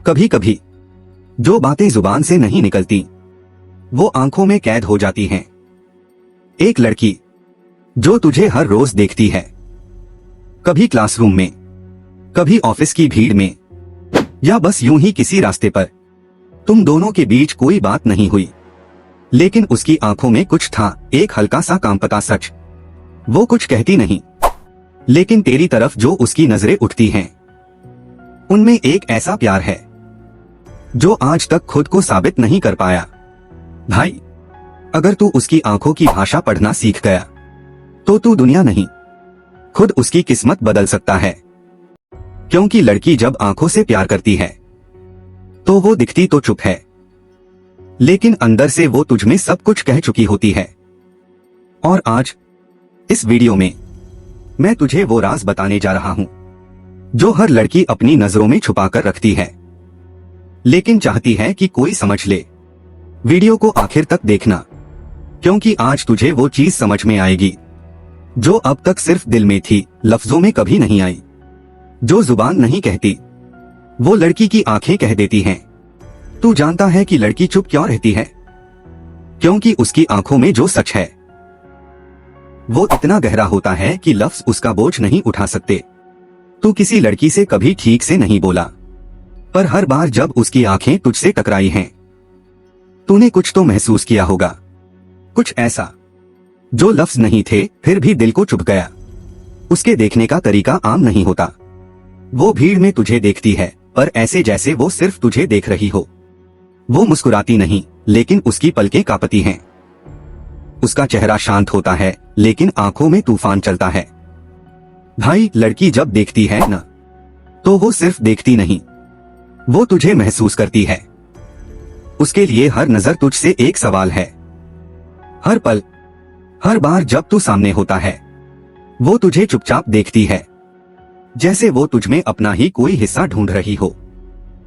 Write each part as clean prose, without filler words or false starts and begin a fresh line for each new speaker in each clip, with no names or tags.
कभी कभी जो बातें जुबान से नहीं निकलती वो आंखों में कैद हो जाती हैं। एक लड़की जो तुझे हर रोज देखती है, कभी क्लासरूम में, कभी ऑफिस की भीड़ में, या बस यूं ही किसी रास्ते पर। तुम दोनों के बीच कोई बात नहीं हुई, लेकिन उसकी आंखों में कुछ था, एक हल्का सा कांपता सच। वो कुछ कहती नहीं, लेकिन तेरी तरफ जो उसकी नजरें उठती हैं, उनमें एक ऐसा प्यार है जो आज तक खुद को साबित नहीं कर पाया। भाई, अगर तू उसकी आंखों की भाषा पढ़ना सीख गया तो तू दुनिया नहीं, खुद उसकी किस्मत बदल सकता है। क्योंकि लड़की जब आंखों से प्यार करती है तो वो दिखती तो चुप है, लेकिन अंदर से वो तुझ में सब कुछ कह चुकी होती है। और आज इस वीडियो में मैं तुझे वो राज बताने जा रहा हूं जो हर लड़की अपनी नजरों में छुपा कर रखती है, लेकिन चाहती है कि कोई समझ ले। वीडियो को आखिर तक देखना, क्योंकि आज तुझे वो चीज समझ में आएगी जो अब तक सिर्फ दिल में थी, लफ्जों में कभी नहीं आई। जो जुबान नहीं कहती वो लड़की की आंखें कह देती हैं। तू जानता है कि लड़की चुप क्यों रहती है? क्योंकि उसकी आंखों में जो सच है वो इतना गहरा होता है कि लफ्ज उसका बोझ नहीं उठा सकते। तू किसी लड़की से कभी ठीक से नहीं बोला, पर हर बार जब उसकी आंखें तुझसे टकराई हैं, तूने कुछ तो महसूस किया होगा, कुछ ऐसा जो लफ्ज नहीं थे फिर भी दिल को चुभ गया। उसके देखने का तरीका आम नहीं होता। वो भीड़ में तुझे देखती है, पर ऐसे जैसे वो सिर्फ तुझे देख रही हो। वो मुस्कुराती नहीं, लेकिन उसकी पलकें कांपती हैं। उसका चेहरा शांत होता है, लेकिन आंखों में तूफान चलता है। भाई, लड़की जब देखती है ना, तो वो सिर्फ देखती नहीं, वो तुझे महसूस करती है। उसके लिए हर नजर तुझसे एक सवाल है। हर पल, हर बार जब तू सामने होता है, वो तुझे चुपचाप देखती है, जैसे वो तुझमें अपना ही कोई हिस्सा ढूंढ रही हो।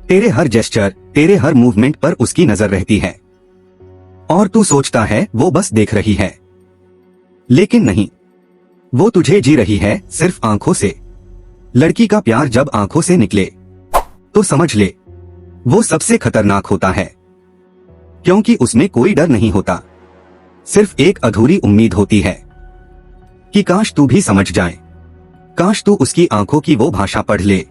तेरे हर जेस्चर, तेरे हर मूवमेंट पर उसकी नजर रहती है, और तू सोचता है वो बस देख रही है, लेकिन नहीं, वो तुझे जी रही है सिर्फ आंखों से। लड़की का प्यार जब आंखों से निकले तो समझ ले, वो सबसे खतरनाक होता है, क्योंकि उसमें कोई डर नहीं होता, सिर्फ एक अधूरी उम्मीद होती है कि काश तू भी समझ जाए, काश तू उसकी आंखों की वो भाषा पढ़ ले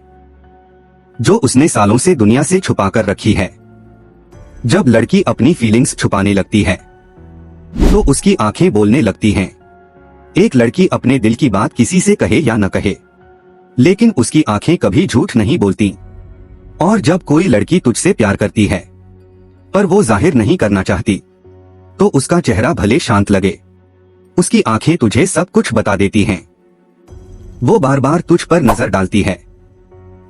जो उसने सालों से दुनिया से छुपा कर रखी है। जब लड़की अपनी फीलिंग्स छुपाने लगती है तो उसकी आंखें बोलने लगती हैं। एक लड़की अपने दिल की बात किसी से कहे या न कहे, लेकिन उसकी आंखें कभी झूठ नहीं बोलती। और जब कोई लड़की तुझसे प्यार करती है पर वो जाहिर नहीं करना चाहती, तो उसका चेहरा भले शांत लगे, उसकी आंखें तुझे सब कुछ बता देती हैं। वो बार बार तुझ पर नजर डालती है,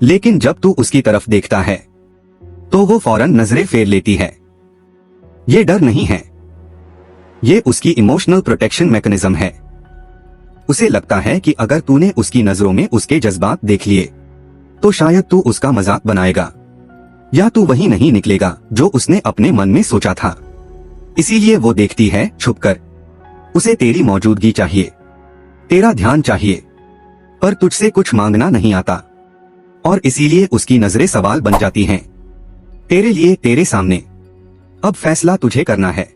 लेकिन जब तू उसकी तरफ देखता है तो वो फौरन नजरें फेर लेती है। ये डर नहीं है, ये उसकी इमोशनल प्रोटेक्शन मैकेनिज्म है। उसे लगता है कि अगर तूने उसकी नजरों में उसके जज्बात देख लिए तो शायद तू उसका मजाक बनाएगा, या तू वही नहीं निकलेगा जो उसने अपने मन में सोचा था। इसीलिए वो देखती है छुपकर। उसे तेरी मौजूदगी चाहिए, तेरा ध्यान चाहिए, पर तुझसे कुछ मांगना नहीं आता। और इसीलिए उसकी नजरें सवाल बन जाती हैं तेरे लिए, तेरे सामने। अब फैसला तुझे करना है।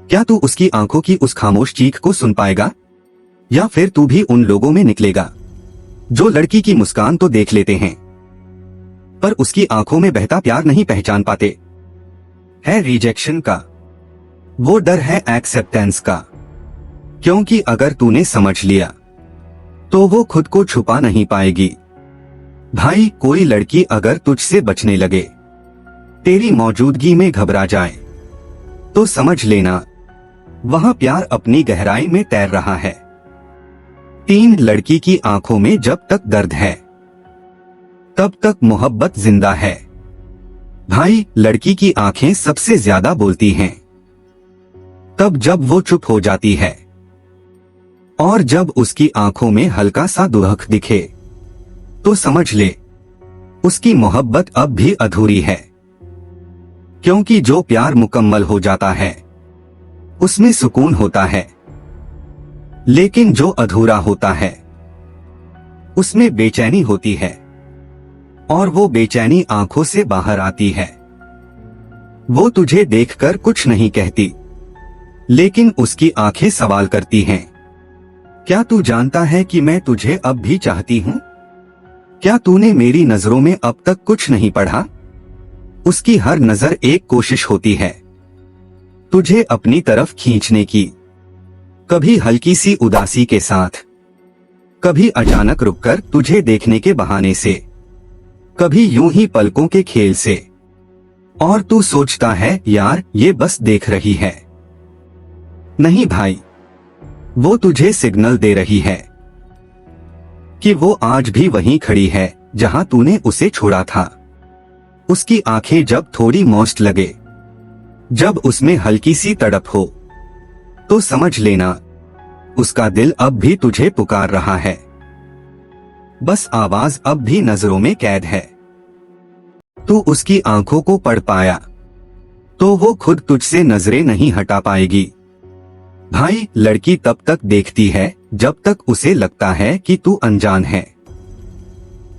क्या तू उसकी आंखों की उस खामोश चीख को सुन पाएगा, या फिर तू भी उन लोगों में निकलेगा जो लड़की की मुस्कान तो देख लेते हैं पर उसकी आंखों में बहता प्यार नहीं पहचान पाते। है रिजेक्शन का, वो डर है एक्सेप्टेंस का। क्योंकि अगर तूने समझ लिया तो वो खुद को छुपा नहीं पाएगी। भाई, कोई लड़की अगर तुझसे बचने लगे, तेरी मौजूदगी में घबरा जाए, तो समझ लेना वहां प्यार अपनी गहराई में तैर रहा है। 3 लड़की की आंखों में जब तक दर्द है तब तक मोहब्बत जिंदा है। भाई, लड़की की आंखें सबसे ज्यादा बोलती हैं तब जब वो चुप हो जाती है, और जब उसकी आंखों में हल्का सा दुहक दिखे तो समझ ले उसकी मोहब्बत अब भी अधूरी है। क्योंकि जो प्यार मुकम्मल हो जाता है उसमें सुकून होता है, लेकिन जो अधूरा होता है उसमें बेचैनी होती है। और वो बेचैनी आंखों से बाहर आती है। वो तुझे देखकर कुछ नहीं कहती, लेकिन उसकी आंखें सवाल करती हैं। क्या तू जानता है कि मैं तुझे अब भी चाहती हूँ? क्या तूने मेरी नजरों में अब तक कुछ नहीं पढ़ा? उसकी हर नजर एक कोशिश होती है तुझे अपनी तरफ खींचने की, कभी हल्की सी उदासी के साथ, कभी अचानक रुककर तुझे देखने के बहाने से, कभी यूं ही पलकों के खेल से। और तू सोचता है यार ये बस देख रही है। नहीं भाई, वो तुझे सिग्नल दे रही है कि वो आज भी वहीं खड़ी है जहां तूने उसे छोड़ा था। उसकी आंखें जब थोड़ी मौस्ट लगे, जब उसमें हल्की सी तड़प हो, तो समझ लेना उसका दिल अब भी तुझे पुकार रहा है। बस आवाज अब भी नजरों में कैद है। तू उसकी आंखों को पढ़ पाया तो वो खुद तुझसे नजरें नहीं हटा पाएगी। भाई, लड़की तब तक देखती है जब तक उसे लगता है कि तू अनजान है,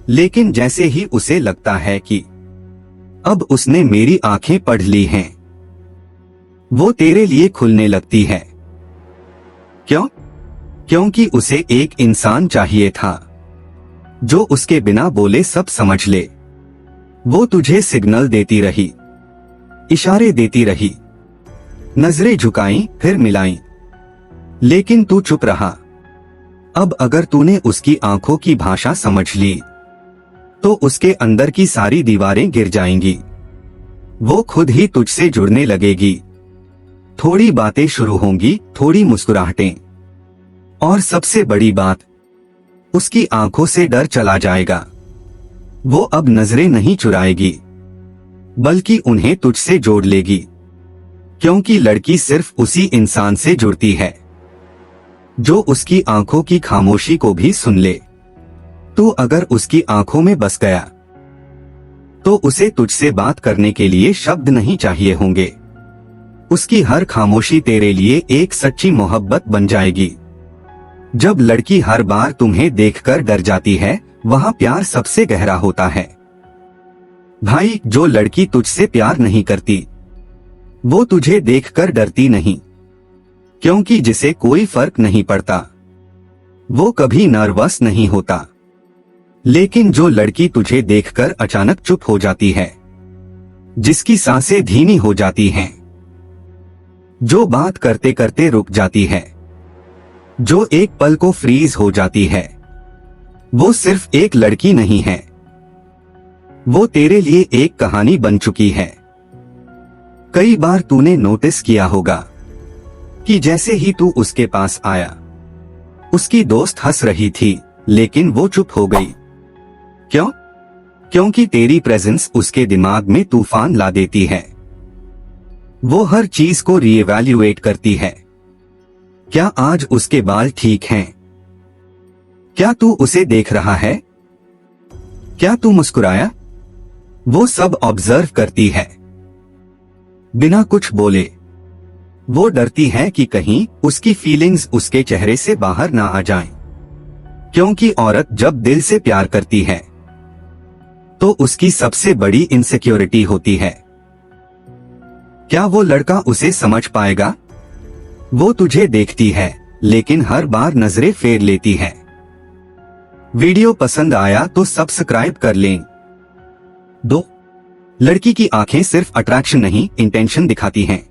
लेकिन जैसे ही उसे लगता है कि अब उसने मेरी आंखें पढ़ ली हैं, वो तेरे लिए खुलने लगती है। क्यों? क्योंकि उसे एक इंसान चाहिए था जो उसके बिना बोले सब समझ ले। वो तुझे सिग्नल देती रही, इशारे देती रही, नजरें झुकाई फिर मिलाई, लेकिन तू चुप रहा। अब अगर तूने उसकी आंखों की भाषा समझ ली तो उसके अंदर की सारी दीवारें गिर जाएंगी। वो खुद ही तुझसे जुड़ने लगेगी। थोड़ी बातें शुरू होंगी, थोड़ी मुस्कुराहटें, और सबसे बड़ी बात, उसकी आंखों से डर चला जाएगा। वो अब नजरें नहीं चुराएगी, बल्कि उन्हें तुझसे जोड़ लेगी। क्योंकि लड़की सिर्फ उसी इंसान से जुड़ती है जो उसकी आंखों की खामोशी को भी सुन ले। तू अगर उसकी आंखों में बस गया तो उसे तुझसे बात करने के लिए शब्द नहीं चाहिए होंगे। उसकी हर खामोशी तेरे लिए एक सच्ची मोहब्बत बन जाएगी। जब लड़की हर बार तुम्हें देखकर डर जाती है, वहां प्यार सबसे गहरा होता है। भाई, जो लड़की तुझसे प्यार नहीं करती वो तुझे देखकर डरती नहीं, क्योंकि जिसे कोई फर्क नहीं पड़ता वो कभी नर्वस नहीं होता। लेकिन जो लड़की तुझे देखकर अचानक चुप हो जाती है, जिसकी सांसें धीमी हो जाती हैं, जो बात करते करते रुक जाती है, जो एक पल को फ्रीज हो जाती है, वो सिर्फ एक लड़की नहीं है, वो तेरे लिए एक कहानी बन चुकी है। कई बार तूने नोटिस किया होगा कि जैसे ही तू उसके पास आया, उसकी दोस्त हंस रही थी, लेकिन वो चुप हो गई। क्यों? क्योंकि तेरी प्रेजेंस उसके दिमाग में तूफान ला देती है। वो हर चीज को रीएवैल्यूएट करती है। क्या आज उसके बाल ठीक हैं? क्या तू उसे देख रहा है? क्या तू मुस्कुराया? वो सब ऑब्जर्व करती है बिना कुछ बोले। वो डरती है कि कहीं उसकी फीलिंग्स उसके चेहरे से बाहर ना आ जाएं। क्योंकि औरत जब दिल से प्यार करती है तो उसकी सबसे बड़ी इनसिक्योरिटी होती है, क्या वो लड़का उसे समझ पाएगा? वो तुझे देखती है, लेकिन हर बार नजरें फेर लेती है। वीडियो पसंद आया तो सब्सक्राइब कर लें। 2. लड़की की आंखें सिर्फ अट्रैक्शन नहीं, इंटेंशन दिखाती हैं।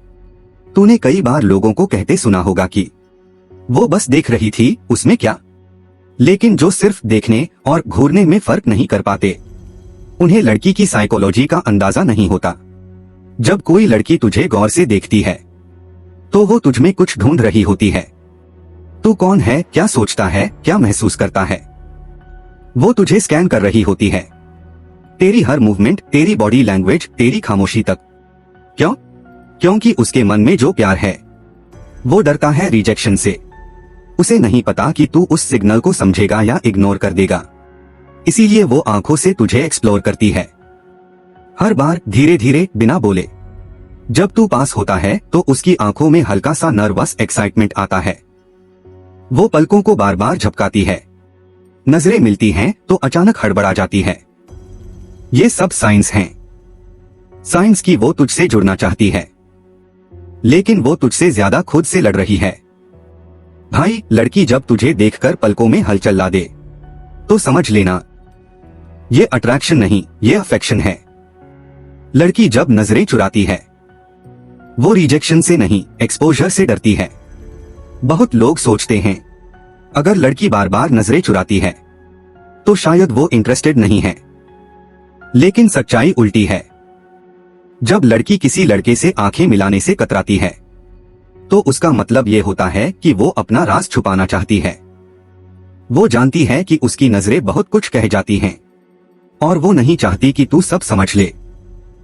तूने कई बार लोगों को कहते सुना होगा कि वो बस देख रही थी, उसमें क्या। लेकिन जो सिर्फ देखने और घूरने में फर्क नहीं कर पाते, उन्हें लड़की की साइकोलॉजी का अंदाजा नहीं होता। जब कोई लड़की तुझे गौर से देखती है तो वो तुझमें कुछ ढूंढ रही होती है। तू कौन है, क्या सोचता है, क्या महसूस करता है। वो तुझे स्कैन कर रही होती है, तेरी हर मूवमेंट, तेरी बॉडी लैंग्वेज, तेरी खामोशी तक। क्यों? क्योंकि उसके मन में जो प्यार है वो डरता है रिजेक्शन से। उसे नहीं पता कि तू उस सिग्नल को समझेगा या इग्नोर कर देगा। इसीलिए वो आंखों से तुझे एक्सप्लोर करती है, हर बार धीरे धीरे, बिना बोले। जब तू पास होता है तो उसकी आंखों में हल्का सा नर्वस एक्साइटमेंट आता है। वो पलकों को बार बार झपकाती है, नजरें मिलती हैं तो अचानक हड़बड़ा जाती है। ये सब साइंस हैं। साइंस की वो तुझसे जुड़ना चाहती है, लेकिन वो तुझसे ज्यादा खुद से लड़ रही है। भाई, लड़की जब तुझे देखकर पलकों में हलचल ला दे तो समझ लेना ये अट्रैक्शन नहीं, ये अफेक्शन है। लड़की जब नजरें चुराती है वो रिजेक्शन से नहीं, एक्सपोजर से डरती है। बहुत लोग सोचते हैं अगर लड़की बार बार नजरें चुराती है तो शायद वो इंटरेस्टेड नहीं है, लेकिन सच्चाई उल्टी है। जब लड़की किसी लड़के से आंखें मिलाने से कतराती है तो उसका मतलब ये होता है कि वो अपना राज छुपाना चाहती है। वो जानती है कि उसकी नजरें बहुत कुछ कह जाती हैं और वो नहीं चाहती कि तू सब समझ ले।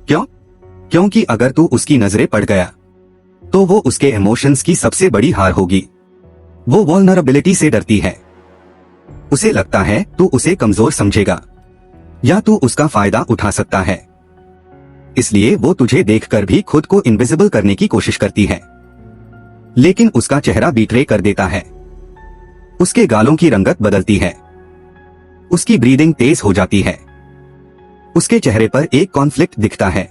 क्यों? क्योंकि अगर तू उसकी नजरें पड़ गया तो वो उसके इमोशंस की सबसे बड़ी हार होगी। वो वल्नरेबिलिटी से डरती है। उसे लगता है तू उसे कमजोर समझेगा या तू उसका फायदा उठा सकता है। इसलिए वो तुझे देखकर भी खुद को इनविजिबल करने की कोशिश करती है, लेकिन उसका चेहरा बीट्रे कर देता है। उसके गालों की रंगत बदलती है, उसकी ब्रीदिंग तेज हो जाती है, उसके चेहरे पर एक कॉन्फ्लिक्ट दिखता है,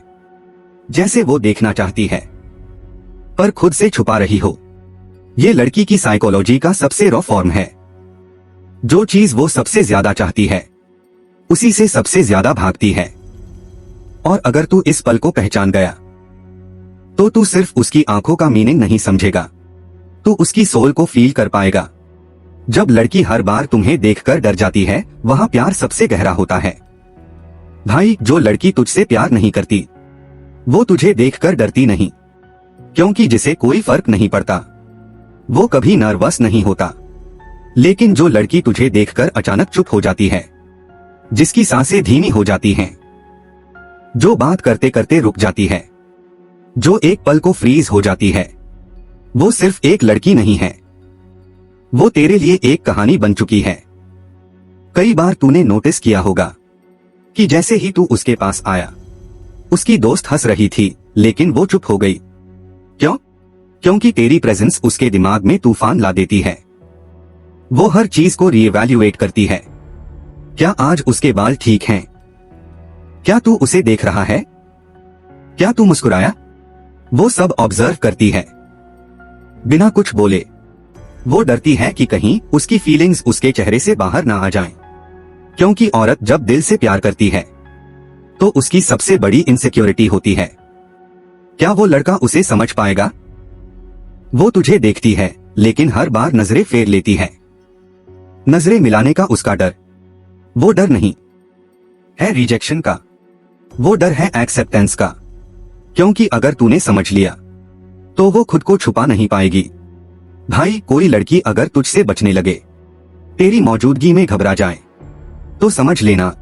जैसे वो देखना चाहती है पर खुद से छुपा रही हो। ये लड़की की साइकोलॉजी का सबसे रॉ फॉर्म है। जो चीज वो सबसे ज्यादा चाहती है उसी से सबसे ज्यादा भागती है। और अगर तू इस पल को पहचान गया तो तू सिर्फ उसकी आंखों का मीनिंग नहीं समझेगा, तू उसकी सोल को फील कर पाएगा। जब लड़की हर बार तुम्हें देखकर डर जाती है वहां प्यार सबसे गहरा होता है। भाई, जो लड़की तुझसे प्यार नहीं करती वो तुझे देखकर डरती नहीं, क्योंकि जिसे कोई फर्क नहीं पड़ता वो कभी नर्वस नहीं होता। लेकिन जो लड़की तुझे देखकर अचानक चुप हो जाती है, जिसकी सांसें धीमी हो जाती हैं, जो बात करते करते रुक जाती है, जो एक पल को फ्रीज हो जाती है, वो सिर्फ एक लड़की नहीं है, वो तेरे लिए एक कहानी बन चुकी है। कई बार तूने नोटिस किया होगा कि जैसे ही तू उसके पास आया उसकी दोस्त हंस रही थी लेकिन वो चुप हो गई। क्यों? क्योंकि तेरी प्रेजेंस उसके दिमाग में तूफान ला देती है। वो हर चीज को रीएवैल्यूएट करती है। क्या आज उसके बाल ठीक हैं? क्या तू उसे देख रहा है? क्या तू मुस्कुराया? वो सब ऑब्जर्व करती है बिना कुछ बोले। वो डरती है कि कहीं उसकी फीलिंग्स उसके चेहरे से बाहर ना आ जाएं, क्योंकि औरत जब दिल से प्यार करती है तो उसकी सबसे बड़ी इनसिक्योरिटी होती है क्या वो लड़का उसे समझ पाएगा। वो तुझे देखती है लेकिन हर बार नजरें फेर लेती है। नजरें मिलाने का उसका डर वो डर नहीं है रिजेक्शन का, वो डर है एक्सेप्टेंस का। क्योंकि अगर तूने समझ लिया तो वो खुद को छुपा नहीं पाएगी। भाई, कोई लड़की अगर तुझसे बचने लगे, तेरी मौजूदगी में घबरा जाए, तो समझ लेना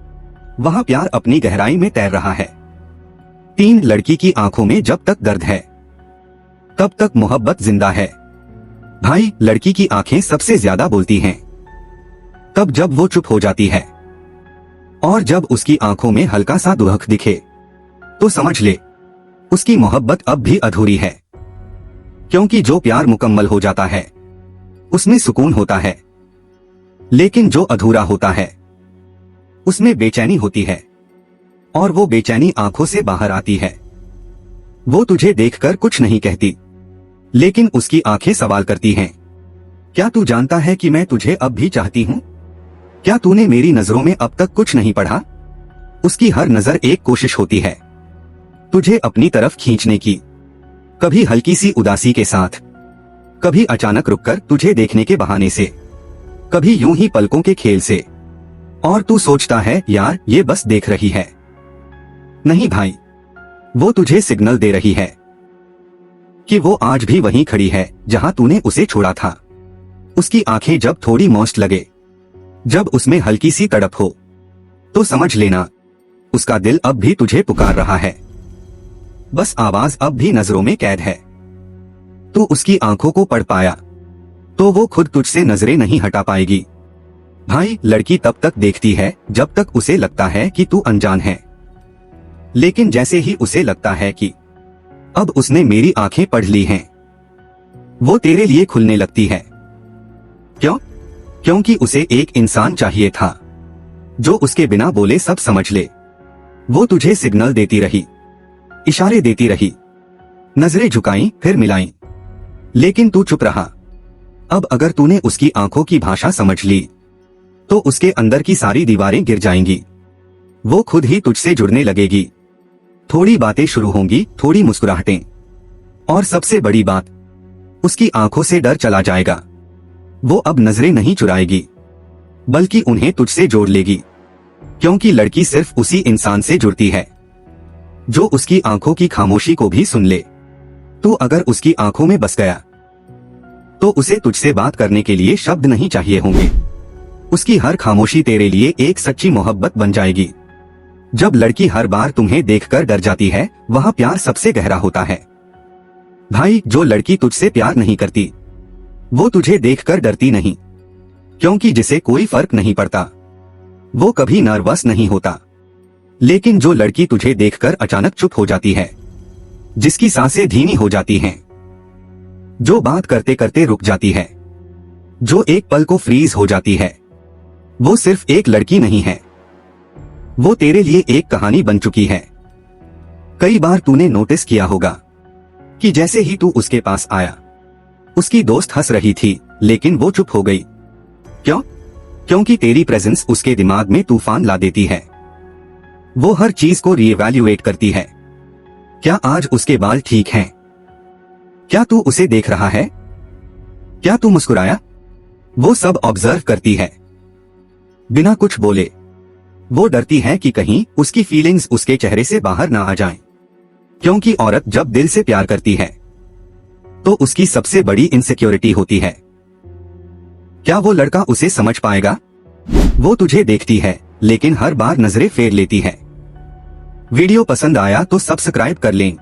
वहां प्यार अपनी गहराई में तैर रहा है। 3 लड़की की आंखों में जब तक दर्द है तब तक मोहब्बत जिंदा है। भाई, लड़की की आंखें सबसे ज्यादा बोलती हैं तब जब वो चुप हो जाती है, और जब उसकी आंखों में हल्का सा दुहक दिखे तो समझ ले उसकी मोहब्बत अब भी अधूरी है। क्योंकि जो प्यार मुकम्मल हो जाता है उसमें सुकून होता है, लेकिन जो अधूरा होता है उसमें बेचैनी होती है, और वो बेचैनी आंखों से बाहर आती है। वो तुझे देखकर कुछ नहीं कहती, लेकिन उसकी आंखें सवाल करती हैं, क्या तू जानता है कि मैं तुझे अब भी चाहती हूँ? क्या तूने मेरी नजरों में अब तक कुछ नहीं पढ़ा? उसकी हर नजर एक कोशिश होती है तुझे अपनी तरफ खींचने की, कभी हल्की सी उदासी के साथ, कभी अचानक रुककर तुझे देखने के बहाने से, कभी यूं ही पलकों के खेल से। और तू सोचता है यार ये बस देख रही है। नहीं भाई, वो तुझे सिग्नल दे रही है कि वो आज भी वहीं खड़ी है जहां तूने उसे छोड़ा था। उसकी आंखें जब थोड़ी मौस्ट लगे, जब उसमें हल्की सी तड़प हो, तो समझ लेना उसका दिल अब भी तुझे पुकार रहा है। बस आवाज अब भी नजरों में कैद है। तू उसकी आंखों को पढ़ पाया तो वो खुद तुझसे नजरें नहीं हटा पाएगी। भाई, लड़की तब तक देखती है जब तक उसे लगता है कि तू अनजान है, लेकिन जैसे ही उसे लगता है कि अब उसने मेरी आंखें पढ़ ली हैं, वो तेरे लिए खुलने लगती है। क्यों? क्योंकि उसे एक इंसान चाहिए था जो उसके बिना बोले सब समझ ले, वो तुझे सिग्नल देती रही, इशारे देती रही, नजरें झुकाई फिर मिलाई, लेकिन तू चुप रहा। अब अगर तूने उसकी आंखों की भाषा समझ ली तो उसके अंदर की सारी दीवारें गिर जाएंगी। वो खुद ही तुझसे जुड़ने लगेगी। थोड़ी बातें शुरू होंगी, थोड़ी मुस्कुराहटें, और सबसे बड़ी बात, उसकी आंखों से डर चला जाएगा। वो अब नजरें नहीं चुराएगी बल्कि उन्हें तुझसे जोड़ लेगी, क्योंकि लड़की सिर्फ उसी इंसान से जुड़ती है जो उसकी आंखों की खामोशी को भी सुन ले। तू अगर उसकी आंखों में बस गया तो उसे तुझसे बात करने के लिए शब्द नहीं चाहिए होंगे। उसकी हर खामोशी तेरे लिए एक सच्ची मोहब्बत बन जाएगी। जब लड़की हर बार तुम्हें देखकर डर जाती है, वह प्यार सबसे गहरा होता है। भाई, जो लड़की तुझसे प्यार नहीं करती वो तुझे देखकर डरती नहीं, क्योंकि जिसे कोई फर्क नहीं पड़ता वो कभी नर्वस नहीं होता। लेकिन जो लड़की तुझे देखकर अचानक चुप हो जाती है, जिसकी सांसें धीमी हो जाती हैं, जो बात करते करते रुक जाती है, जो एक पल को फ्रीज हो जाती है, वो सिर्फ एक लड़की नहीं है, वो तेरे लिए एक कहानी बन चुकी है। कई बार तूने नोटिस किया होगा कि जैसे ही तू उसके पास आया, उसकी दोस्त हंस रही थी लेकिन वो चुप हो गई। क्यों? क्योंकि तेरी प्रेजेंस उसके दिमाग में तूफान ला देती है। वो हर चीज को रीएवैल्यूएट करती है। क्या आज उसके बाल ठीक हैं? क्या तू उसे देख रहा है? क्या तू मुस्कुराया? वो सब ऑब्जर्व करती है बिना कुछ बोले। वो डरती है कि कहीं उसकी फीलिंग्स उसके चेहरे से बाहर ना आ जाएं, क्योंकि औरत जब दिल से प्यार करती है तो उसकी सबसे बड़ी इनसिक्योरिटी होती है, क्या वो लड़का उसे समझ पाएगा? वो तुझे देखती है लेकिन हर बार नजरें फेर लेती है। वीडियो पसंद आया तो सब्सक्राइब कर लें।